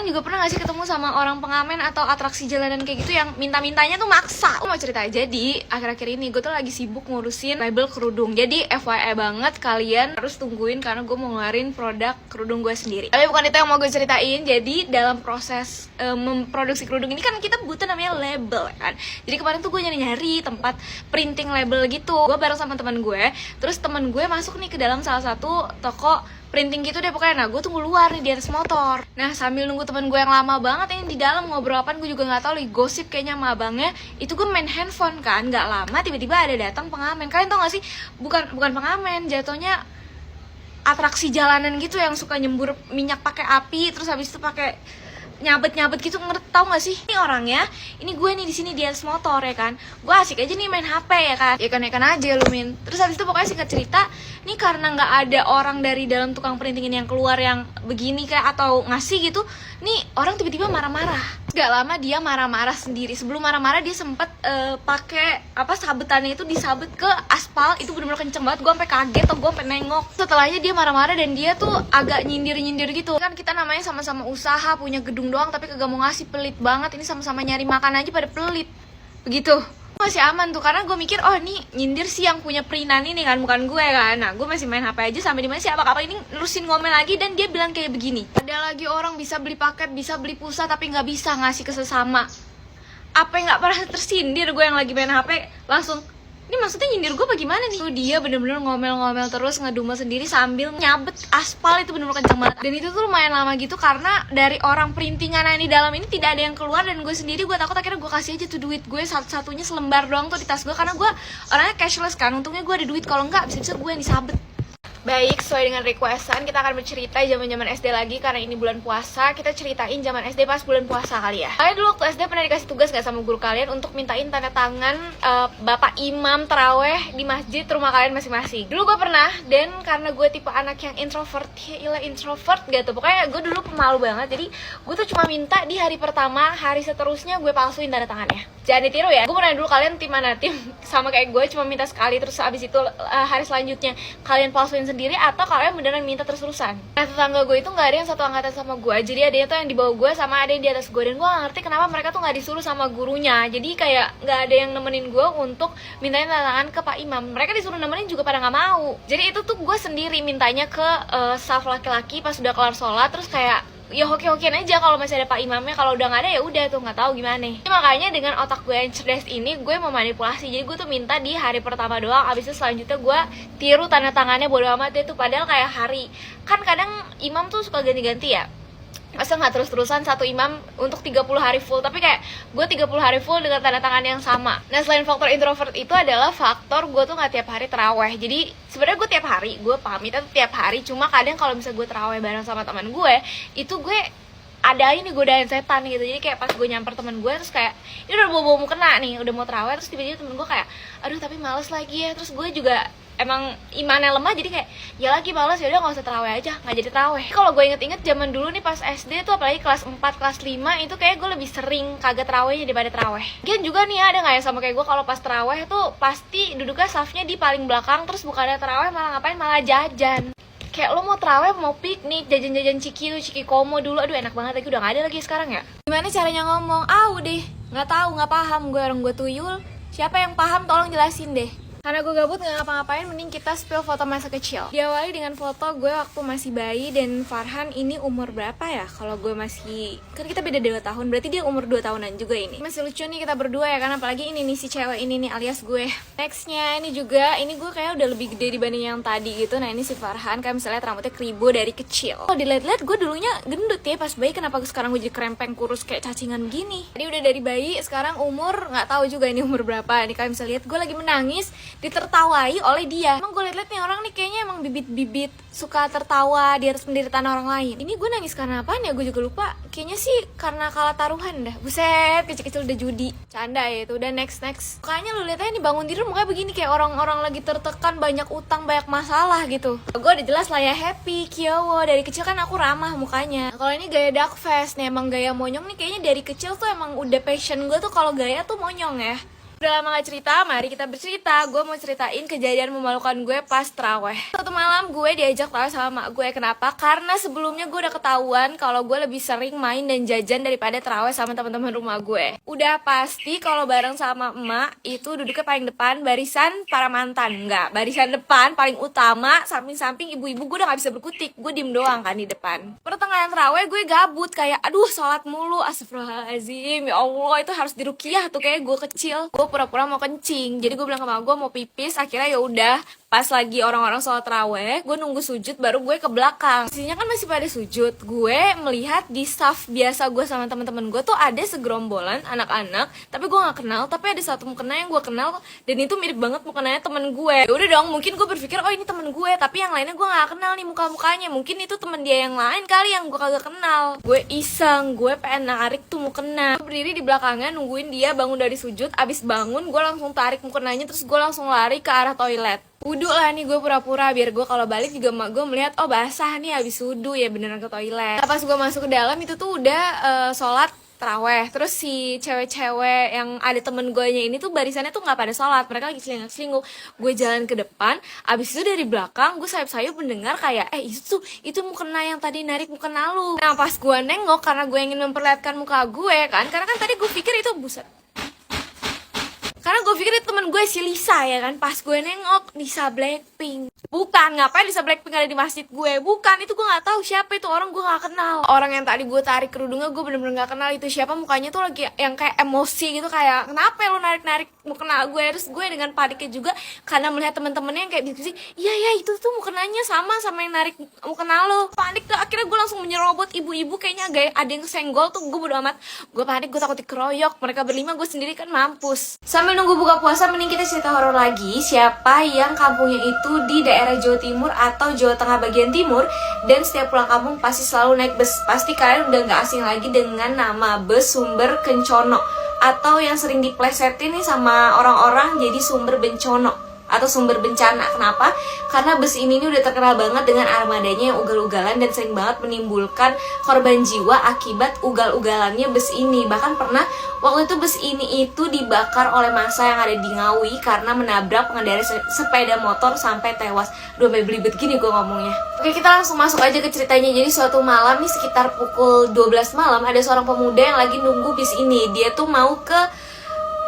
Kalian juga pernah gak sih ketemu sama orang pengamen atau atraksi jalanan kayak gitu yang minta-mintanya tuh maksa? Aku mau cerita aja, di akhir-akhir ini gue tuh lagi sibuk ngurusin label kerudung. Jadi FYI banget, kalian harus tungguin karena gue mau ngeluarin produk kerudung gue sendiri. Tapi bukan itu yang mau gue ceritain. Jadi dalam proses memproduksi kerudung ini kan kita butuh namanya label kan. Jadi kemarin tuh gue nyari-nyari tempat printing label gitu. Gue bareng sama teman gue, terus teman gue masuk nih ke dalam salah satu toko printing gitu deh pokoknya. Nah, gue tunggu luar nih di atas motor. Nah, sambil nunggu temen gue yang lama banget ini di dalam ngobrol apaan gue juga nggak tahu, lagi gosip kayaknya sama abangnya. Itu gue main handphone kan, nggak lama tiba-tiba ada datang pengamen. Kalian tau gak sih? Bukan pengamen, jatuhnya atraksi jalanan gitu yang suka nyembur minyak pakai api, terus habis itu pakai nyabet gitu, tau gak sih? Ini orangnya, ini gue nih di sini di atas motor ya kan. Gue asik aja nih main HP ya kan. Ya kan aja lu min. Terus habis itu pokoknya singkat cerita, nih karena nggak ada orang dari dalam tukang printing ini yang keluar yang begini kayak atau ngasih gitu, nih orang tiba-tiba marah-marah. Gak lama dia marah-marah sendiri. Sebelum marah-marah dia sempet pakai apa sabetannya itu disabet ke aspal. Itu bener-bener kenceng banget. Gue sampai kaget atau gue sampai nengok. Setelahnya dia marah-marah dan dia tuh agak nyindir-nyindir gitu. Kan kita namanya sama-sama usaha, punya gedung doang tapi kagak mau ngasih, pelit banget. Ini sama-sama nyari makan aja pada pelit. Begitu. Masih aman tuh karena gue mikir, oh nih nyindir sih yang punya perinan ini kan, bukan gue kan. Nah, gue masih main HP aja sampai dimana sih apa-apa ini nerusin ngomel lagi dan dia bilang kayak begini. Ada lagi orang bisa beli paket, bisa beli pulsa tapi nggak bisa ngasih ke sesama. Apa yang nggak pernah tersindir gue yang lagi main HP langsung, ini maksudnya nyindir gue bagaimana nih? Tuh dia bener-bener ngomel-ngomel terus, ngedumel sendiri sambil nyabet aspal. Itu bener-bener kenceng banget. Dan itu tuh lumayan lama gitu karena dari orang printingan yang di dalam ini tidak ada yang keluar. Dan gue sendiri, gue takut akhirnya gue kasih aja tuh duit gue satu-satunya selembar doang tuh di tas gue. Karena gue orangnya cashless kan, untungnya gue ada duit. Kalau enggak bisa-bisa gue yang disabet. Baik, sesuai dengan requestan, kita akan bercerita zaman-zaman SD lagi karena ini bulan puasa. Kita ceritain zaman SD pas bulan puasa kali ya. Kalian dulu waktu SD pernah dikasih tugas gak sama guru kalian untuk mintain tanda tangan bapak imam teraweh di masjid rumah kalian masing-masing? Dulu gue pernah, dan karena gue tipe anak yang introvert, ya ilah introvert gitu. Pokoknya gue dulu pemalu banget, jadi gue tuh cuma minta di hari pertama, hari seterusnya gue palsuin tanda tangannya. Jangan ditiru ya. Gue pernah dulu, kalian tim mana? Tim sama kayak gue, cuma minta sekali terus abis itu hari selanjutnya kalian palsuin sendiri, atau kalian beneran minta terus-terusan. Nah, tetangga gue itu nggak ada yang satu angkatan sama gue, jadi adanya tuh yang di bawah gue sama ada yang di atas gue. Dan gue gak ngerti kenapa mereka tuh nggak disuruh sama gurunya, jadi kayak nggak ada yang nemenin gue untuk mintain tanda tangan ke Pak Imam. Mereka disuruh nemenin juga pada nggak mau. Jadi itu tuh gue sendiri mintanya ke staff laki-laki pas udah kelar sholat, terus kayak ya hoki-hokian aja kalau masih ada Pak Imamnya. Kalau udah nggak ada ya udah tuh nggak tahu gimana. Jadi makanya dengan otak gue yang cerdas ini, gue memanipulasi. Jadi gue tuh minta di hari pertama doang, abis itu selanjutnya gue tiru tanda tangannya bodo amat deh tuh. Padahal kayak hari, kan kadang imam tuh suka ganti-ganti ya, masa nggak terus-terusan satu imam untuk 30 hari full, tapi kayak gue 30 hari full dengan tanda tangan yang sama. Nah, selain faktor introvert itu adalah faktor gue tuh nggak tiap hari terawih. Jadi sebenarnya gue tiap hari, gue pamit itu tiap hari, cuma kadang kalau misalnya gue terawih bareng sama teman gue, itu gue ada ini godain setan gitu. Jadi kayak pas gue nyamper teman gue, terus kayak ini udah mau kena nih, udah mau terawih, terus tiba-tiba temen gue kayak aduh tapi males lagi ya. Terus gue juga emang imannya lemah, jadi kayak ya lagi males, ya udah nggak usah terawih aja, nggak jadi terawih. Kalau gue inget-inget zaman dulu nih pas SD tuh, apalagi kelas 4, kelas 5 itu kayak gue lebih sering kagak terawihnya daripada terawih. Mungkin juga nih ada nggak ya sama kayak gue, kalau pas terawih tuh pasti duduknya safnya di paling belakang, terus bukannya terawih malah ngapain, malah jajan. Kayak lo mau terawih, mau piknik, jajan-jajan Ciki tuh, Ciki Komo dulu, aduh enak banget, lagi udah gak ada lagi sekarang ya. Gimana caranya ngomong? Deh, nggak tahu, nggak paham gue, orang gue tuyul. Siapa yang paham tolong jelasin deh. Karena gue gabut gak ngapa-ngapain, mending kita spill foto masa kecil. Diawali dengan foto gue waktu masih bayi, dan Farhan ini umur berapa ya? Kalau gue masih, kan kita beda 2 tahun, berarti dia umur 2 tahunan juga ini. Masih lucu nih kita berdua ya, karena apalagi ini nih si cewek ini nih alias gue. Nextnya ini juga, ini gue kayak udah lebih gede dibanding yang tadi gitu. Nah ini si Farhan, kayak misalnya rambutnya kribo dari kecil. Kalau dilihat-lihat gue dulunya gendut ya pas bayi, kenapa sekarang gue jadi krempeng kurus kayak cacingan gini. Jadi udah dari bayi, sekarang umur nggak tahu juga ini umur berapa. Ini kalian bisa lihat gue lagi menangis ditertawai oleh dia. Emang gue liat-liat nih orang nih kayaknya emang bibit-bibit suka tertawa di atas penderitaan orang lain. Ini gue nangis karena apaan ya, gue juga lupa. Kayaknya sih karena kalah taruhan dah. Buset, kecil-kecil udah judi. Canda ya itu. Udah next. Kayaknya lu liat aja nih bangun tidur mukanya begini, kayak orang-orang lagi tertekan, banyak utang, banyak masalah gitu. Gue udah jelas lah ya happy, kiowo. Dari kecil kan aku ramah mukanya. Nah, kalau ini gaya dark face nih, emang gaya monyong nih kayaknya dari kecil tuh emang udah passion gue tuh kalau gaya tuh monyong ya. Udah lama gak cerita, mari kita bercerita. Gue mau ceritain kejadian memalukan gue pas traweh. Satu malam gue diajak traweh sama mak gue. Kenapa? Karena sebelumnya gue udah ketahuan kalau gue lebih sering main dan jajan daripada traweh sama teman-teman rumah gue. Udah pasti kalau bareng sama emak itu duduknya paling depan, barisan para mantan. Enggak, barisan depan paling utama, samping-samping ibu-ibu. Gue udah gak bisa berkutik, gue diem doang kan di depan. Pertengahan traweh gue gabut, kayak aduh sholat mulu, astagfirullahaladzim, ya Allah, itu harus diruqyah tuh kayak gue kecil. Gue pura-pura mau kencing, jadi gue bilang ke mama gue mau pipis. Akhirnya ya udah, pas lagi orang-orang sholat raweh, gue nunggu sujud baru gue ke belakang. Sisinya kan masih pada sujud. Gue melihat di saf biasa gue sama teman-teman gue tuh ada segerombolan anak-anak, tapi gue nggak kenal. Tapi ada satu mukena yang gue kenal dan itu mirip banget mukenanya temen gue. Ya udah dong, mungkin gue berpikir oh ini temen gue, tapi yang lainnya gue nggak kenal nih muka-mukanya. Mungkin itu temen dia yang lain kali yang gue kagak kenal. Gue iseng, gue pengen narik tuh mukena. Gue berdiri di belakangnya nungguin dia bangun dari sujud. Abis bangun gue langsung tarik mukenanya, terus gue langsung lari ke arah toilet. Wudhu lah nih gue pura-pura biar gue kalau balik juga mak gue melihat oh basah nih habis wudhu ya beneran ke toilet. Pas gue masuk ke dalam itu tuh udah sholat traweh. Terus si cewek-cewek yang ada temen gue nya ini tuh barisannya tuh nggak pada sholat, mereka lagi selingkuh. Gue jalan ke depan, abis itu dari belakang gue sayup-sayup mendengar kayak itu mukena yang tadi narik mukena lu. Nah pas gue nengok karena gue ingin memperlihatkan muka gue kan, karena kan tadi gue pikir itu buset. Karena gue pikir itu temen gue si Lisa ya kan. Pas gue nengok, Lisa Blackpink. Bukan, ngapain Lisa Blackpink ada di masjid gue? Bukan, itu gue gak tahu siapa itu orang, gue gak kenal. Orang yang tadi gue tarik kerudungnya gue bener-bener gak kenal itu siapa. Mukanya tuh lagi yang kayak emosi gitu, kayak kenapa lu narik-narik mukena gue. Terus gue dengan paniknya juga karena melihat temen-temennya yang kayak diskusi, iya itu tuh mukenanya sama yang narik mukena lo. Panik tuh, akhirnya gue langsung menyerobot ibu-ibu, kayaknya ada yang kesenggol tuh. Gue bodo amat, gue panik, gue takut dikeroyok. Mereka berlima, gue sendiri kan mampus. Sambil nunggu buka puasa, mending kita cerita horor lagi. Siapa yang kampungnya itu di daerah Jawa Timur atau Jawa Tengah bagian timur, dan setiap pulang kampung pasti selalu naik bus. Pasti kalian udah gak asing lagi dengan nama bus Sumber Kencono, atau yang sering diplesetin nih sama orang-orang jadi Sumber Bencono atau Sumber Bencana. Kenapa? Karena bus ini udah terkenal banget dengan armadanya yang ugal-ugalan dan sering banget menimbulkan korban jiwa akibat ugal-ugalannya bus ini. Bahkan pernah waktu itu bus ini itu dibakar oleh massa yang ada di Ngawi karena menabrak pengendara sepeda motor sampai tewas. Duh, sampai belibet gini gue ngomongnya. Oke, kita langsung masuk aja ke ceritanya. Jadi suatu malam nih sekitar pukul 12 malam ada seorang pemuda yang lagi nunggu bis ini. Dia tuh mau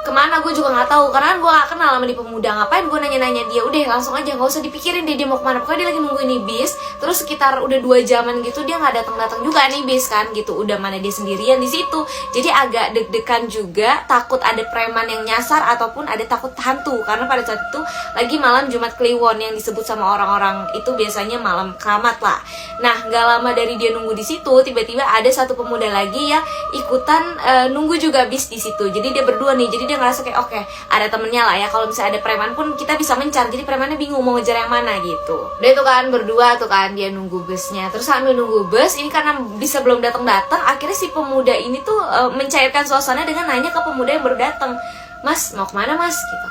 kemana gue juga nggak tahu karena gue gak kenal sama di pemuda. Ngapain gue nanya-nanya dia? Udah langsung aja, nggak usah dipikirin dia mau kemana. Pokoknya dia lagi nunggu ini bis. Terus sekitar udah 2 jaman gitu dia nggak datang juga nih bis kan gitu. Udah mana dia sendirian di situ. Jadi agak deg-degan juga, takut ada preman yang nyasar ataupun ada takut hantu. Karena pada saat itu lagi malam Jumat Kliwon yang disebut sama orang-orang itu biasanya malam keramat lah. Nah nggak lama dari dia nunggu di situ, tiba-tiba ada satu pemuda lagi ya ikutan nunggu juga bis di situ. Jadi dia berdua nih. Jadi dia ngerasa kayak oke, ada temennya lah ya, kalau misalnya ada preman pun kita bisa mencar. Jadi premannya bingung mau ngejar yang mana gitu. Dia tuh kan berdua tuh kan dia nunggu busnya. Terus sambil nunggu bus ini karena bisa belum datang, akhirnya si pemuda ini tuh mencairkan suasana dengan nanya ke pemuda yang baru datang, "Mas, mau kemana mas?" gitu.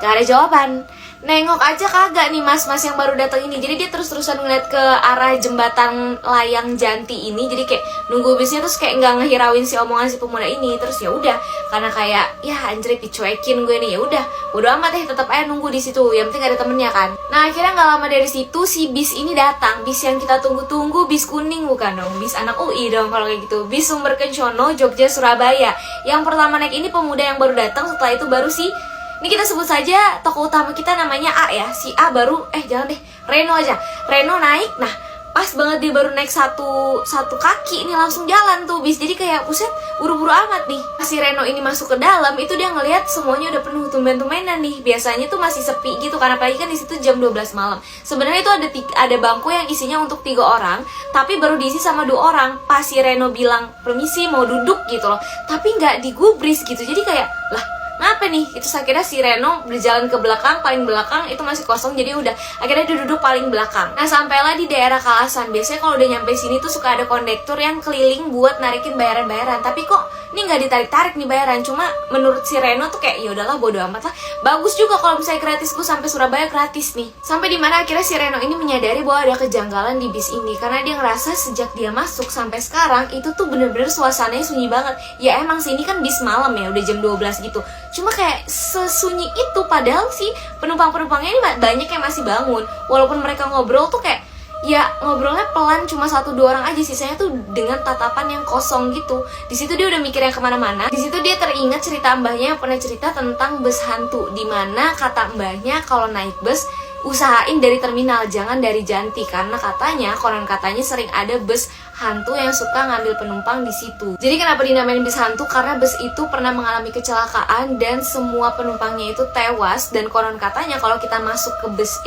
Gak ada jawaban. Nengok aja kagak nih mas yang baru datang ini. Jadi dia terus-terusan ngeliat ke arah jembatan layang Janti ini. Jadi kayak nunggu bisnya terus kayak nggak ngehirauin si omongan si pemuda ini. Terus ya udah, karena kayak ya anjir dicuekin gue nih, ya udah bodo amat deh, tetap aja nunggu di situ. Yang penting ada temennya kan. Nah akhirnya nggak lama dari situ si bis ini datang. Bis yang kita tunggu-tunggu, bis kuning bukan dong, bis anak UI dong kalau kayak gitu. Bis Sumber Kencono Jogja Surabaya. Yang pertama naik ini pemuda yang baru datang. Setelah itu baru si, ini kita sebut saja tokoh utama kita namanya A ya. Si A baru, jangan deh, Reno aja. Reno naik, nah pas banget dia baru naik satu kaki ini langsung jalan tuh bis. Jadi kayak buset, buru-buru amat nih. Pas si Reno ini masuk ke dalam itu dia ngelihat semuanya udah penuh, tumben-tumbenan nih. Biasanya tuh masih sepi gitu karena apalagi kan di situ jam 12 malam. Sebenarnya itu ada bangku yang isinya untuk 3 orang, tapi baru diisi sama 2 orang. Pas si Reno bilang permisi mau duduk gitu loh, tapi nggak digubris gitu. Jadi kayak lah ngapa nih? Itu akhirnya si Reno berjalan ke belakang, paling belakang itu masih kosong. Jadi udah akhirnya dia duduk paling belakang. Nah sampailah di daerah Kalasan. Biasanya kalau udah nyampe sini tuh suka ada kondektur yang keliling buat narikin bayaran-bayaran. Tapi kok ini nggak ditarik-tarik nih bayaran. Cuma menurut si Reno tuh kayak ya udahlah bodo amat lah. Bagus juga kalau misalnya gratis, gue sampai Surabaya gratis nih. Sampai di mana akhirnya si Reno ini menyadari bahwa ada kejanggalan di bis ini. Karena dia ngerasa sejak dia masuk sampai sekarang itu tuh bener-bener suasananya sunyi banget. Ya emang sih ini kan bis malam ya, udah jam 12 gitu. Cuma kayak sesunyi itu, padahal sih penumpang-penumpangnya ini banyak yang masih bangun. Walaupun mereka ngobrol tuh kayak ya ngobrolnya pelan, cuma 1-2 orang aja, sisanya tuh dengan tatapan yang kosong gitu. Di situ dia udah mikir yang kemana-mana. Di situ dia teringat cerita mbahnya yang pernah cerita tentang bus hantu, dimana kata mbahnya kalau naik bus usahain dari terminal, jangan dari janti, karena katanya konon katanya sering ada bus hantu yang suka ngambil penumpang di situ. Jadi kenapa dinamain bus hantu? Karena bus itu pernah mengalami kecelakaan dan semua penumpangnya itu tewas, dan konon katanya kalau kita masuk ke bus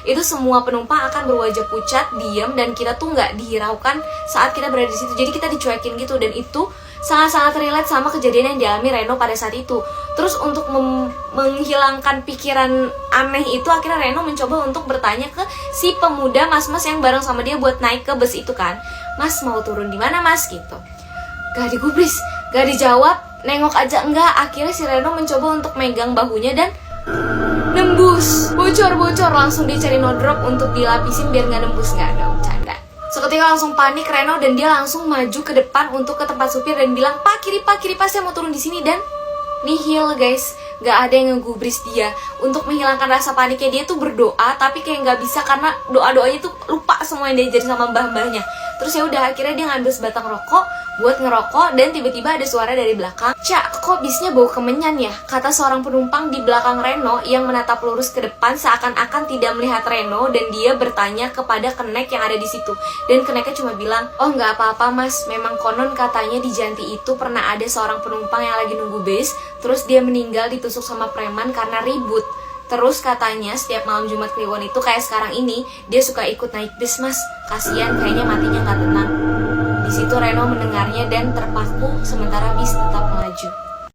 itu semua penumpang akan berwajah pucat, diam, dan kita tuh nggak dihiraukan saat kita berada di situ. Jadi kita dicuekin gitu, dan itu sangat-sangat relate sama kejadian yang dialami Reno pada saat itu. Terus untuk menghilangkan pikiran aneh itu, akhirnya Reno mencoba untuk bertanya ke si pemuda mas-mas yang bareng sama dia buat naik ke bus itu kan. Mas mau turun di mana mas gitu. Gak digubris, gak dijawab, nengok aja enggak. Akhirnya si Reno mencoba untuk megang bahunya dan nembus. Bocor-bocor, langsung dia cari no drop untuk dilapisin biar gak nembus. Gak dong, canda. Seketika langsung panik Reno dan dia langsung maju ke depan untuk ke tempat supir dan bilang, Pak, kiri pak, saya mau turun di sini. Dan nihil guys, gak ada yang ngegubris dia. Untuk menghilangkan rasa paniknya dia tuh berdoa, tapi kayak gak bisa karena doa-doanya tuh lupa semua yang dia jadi sama mbah-mbahnya. Terus ya udah akhirnya dia ngambil sebatang rokok buat ngerokok, dan tiba-tiba ada suara dari belakang, Cak, kok bisnya bau kemenyan ya? Kata seorang penumpang di belakang Reno yang menatap lurus ke depan seakan-akan tidak melihat Reno, dan dia bertanya kepada kenek yang ada di situ. Dan keneknya cuma bilang, oh nggak apa-apa mas, memang konon katanya di Janti itu pernah ada seorang penumpang yang lagi nunggu bis, terus dia meninggal ditusuk sama preman karena ribut. Terus katanya setiap malam Jumat Kliwon itu kayak sekarang ini, dia suka ikut naik bis mas, kasihan kayaknya matinya nggak tenang. Di situ Reno mendengarnya dan terpaku sementara bis tetap melaju.